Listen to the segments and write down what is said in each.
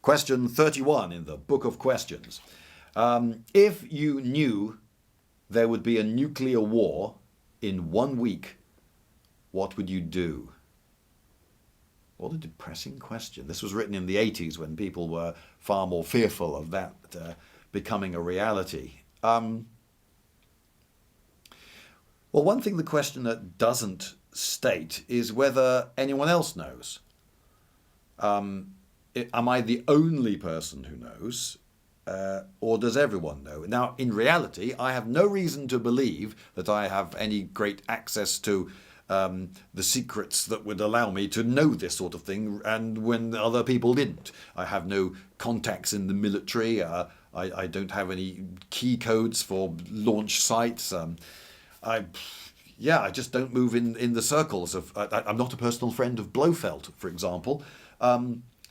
Question 31 in the Book of Questions. If you knew there would be a nuclear war in 1 week, what would you do? What a depressing question. This was written in the 80s when people were far more fearful of that becoming a reality. Well, one thing the questioner doesn't state is whether anyone else knows. Am I the only person who knows, or does everyone know? Now, in reality, I have no reason to believe that I have any great access to the secrets that would allow me to know this sort of thing, and when other people didn't. I have no contacts in the military. I don't have any key codes for launch sites. I just don't move in the circles of. I'm not a personal friend of Blofeld, for example.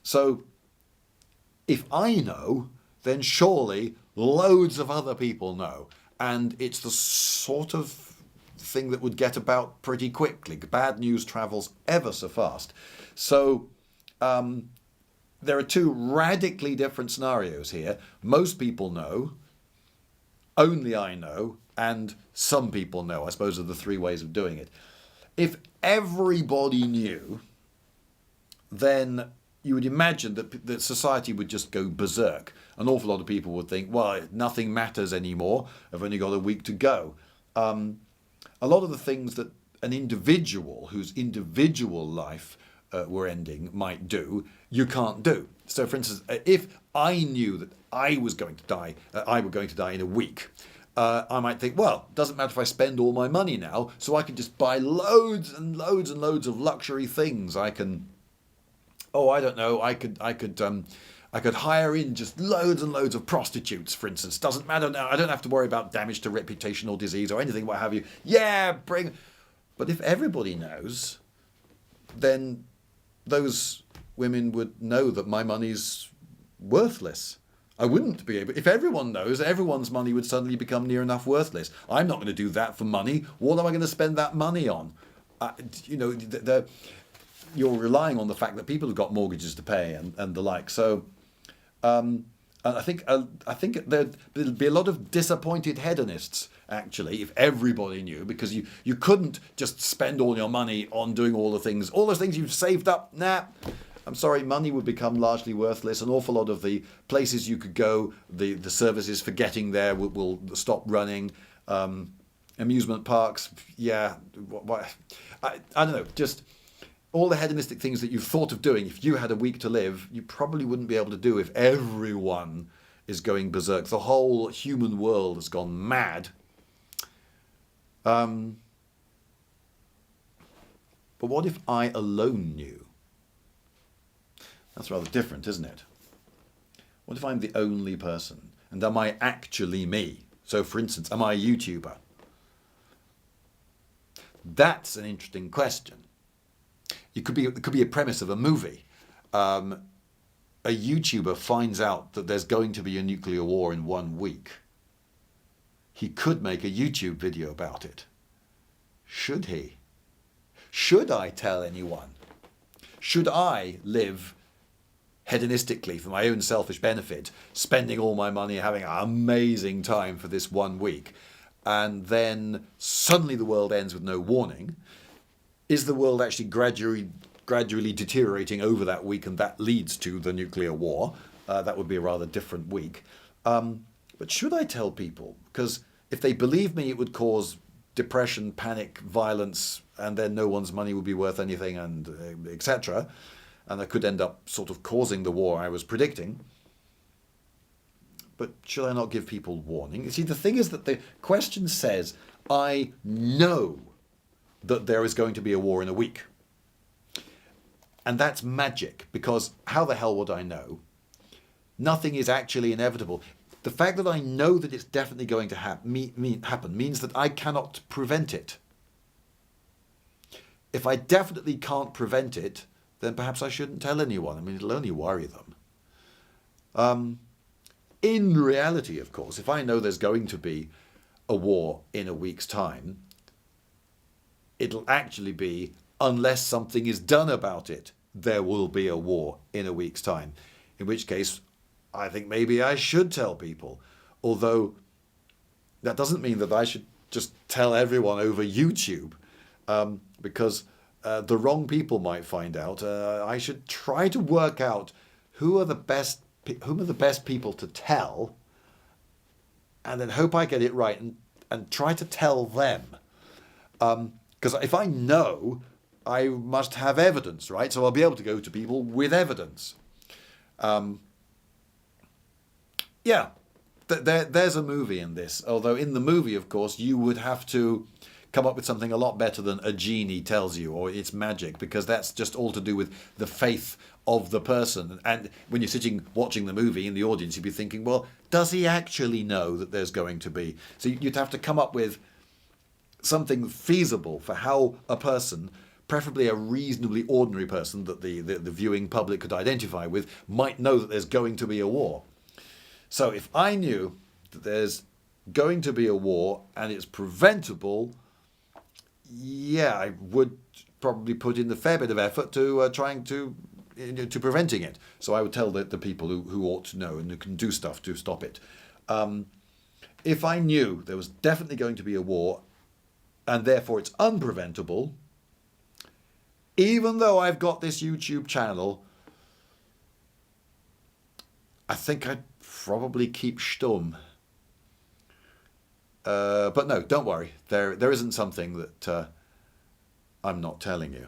So if I know, then surely loads of other people know, and it's the sort of thing that would get about pretty quickly. Bad news travels ever so fast. So there are two radically different scenarios here. Most people know, only I know, and some people know. I suppose are the three ways of doing it. If everybody knew, then you would imagine that society would just go berserk. An awful lot of people would think, well, nothing matters anymore. I've only got a week to go. A lot of the things that an individual whose individual life were ending might do, you can't do. So, for instance, if I knew that I was going to die, I were going to die in a week, I might think, well, it doesn't matter if I spend all my money now, so I can just buy loads and loads and loads of luxury things. I can, I don't know, I could hire in just loads and loads of prostitutes, for instance. Doesn't matter now. I don't have to worry about damage to reputation or disease or anything, what have you. Yeah, bring. But if everybody knows, then those women would know that my money's worthless. I wouldn't be able. If everyone knows, everyone's money would suddenly become near enough worthless. I'm not going to do that for money. What am I going to spend that money on? You're relying on the fact that people have got mortgages to pay and the like. So. I think there'd be a lot of disappointed hedonists, actually, if everybody knew, because you couldn't just spend all your money on doing all those things you've saved up. Nah, I'm sorry, money would become largely worthless. An awful lot of the places you could go, the services for getting there will stop running. Amusement parks, yeah, I don't know, just. All the hedonistic things that you've thought of doing, if you had a week to live, you probably wouldn't be able to do if everyone is going berserk. The whole human world has gone mad. But what if I alone knew? That's rather different, isn't it? What if I'm the only person? And am I actually me? So, for instance, am I a YouTuber? That's an interesting question. It could be a premise of a movie. A YouTuber finds out that there's going to be a nuclear war in 1 week. He could make a YouTube video about it. Should he? Should I tell anyone? Should I live hedonistically for my own selfish benefit, spending all my money having an amazing time for this 1 week, and then suddenly the world ends with no warning? Is the world actually gradually deteriorating over that week, and that leads to the nuclear war? That would be a rather different week. But should I tell people? Because if they believe me, it would cause depression, panic, violence, and then no one's money would be worth anything, and etc. And that could end up sort of causing the war I was predicting. But should I not give people warning? You see, the thing is that the question says, I know that there is going to be a war in a week. And that's magic, because how the hell would I know? Nothing is actually inevitable. The fact that I know that it's definitely going to happen means that I cannot prevent it. If I definitely can't prevent it, then perhaps I shouldn't tell anyone. I mean, it'll only worry them. In reality, of course, if I know there's going to be a war in a week's time, it'll actually be, unless something is done about it, there will be a war in a week's time. in which case I think maybe I should tell people. Although that doesn't mean that I should just tell everyone over YouTube, because the wrong people might find out. I should try to work out whom are the best people to tell, and then hope I get it right and try to tell them. Because if I know, I must have evidence, right? So I'll be able to go to people with evidence. Yeah, there's a movie in this. Although in the movie, of course, you would have to come up with something a lot better than a genie tells you or it's magic, because that's just all to do with the faith of the person. And when you're sitting watching the movie in the audience, you'd be thinking, well, does he actually know that there's going to be? So you'd have to come up with something feasible for how a person, preferably a reasonably ordinary person that the viewing public could identify with, might know that there's going to be a war. So if I knew that there's going to be a war and it's preventable, yeah, I would probably put in a fair bit of effort to trying to preventing it. So I would tell the people who ought to know and who can do stuff to stop it. If I knew there was definitely going to be a war and therefore it's unpreventable, even though I've got this YouTube channel, I think I'd probably keep stum. But no, don't worry. There isn't something that I'm not telling you.